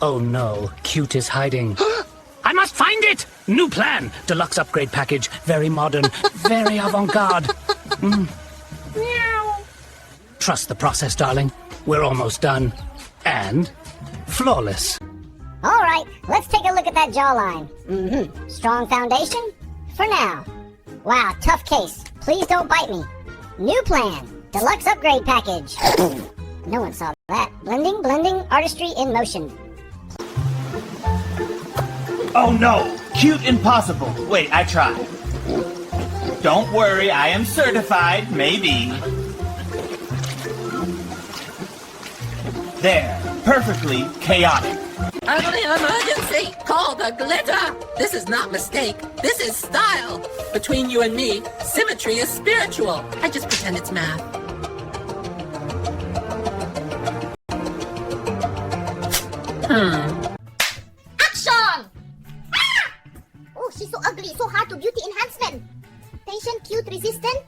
Oh no, Cute is hiding. I must find it! New plan! Deluxe upgrade package. Very modern, very avant-garde. Meow. Trust the process, darling. We're almost done. And flawless. All right, let's take a look at that jawline. Strong foundation? For now. Wow, tough case. Please don't bite me. New plan. Deluxe upgrade package. No one saw that. Blending, artistry in motion. Oh no! Cute impossible! Wait, I tried. Don't worry, I am certified, maybe. There, perfectly chaotic. Ugly emergency! Call the glitter! This is not mistake. This is style. Between you and me, symmetry is spiritual. I just pretend it's math. Action! Ah! Oh, she's so ugly. So hard to beauty enhancement. Patient, cute, resistant.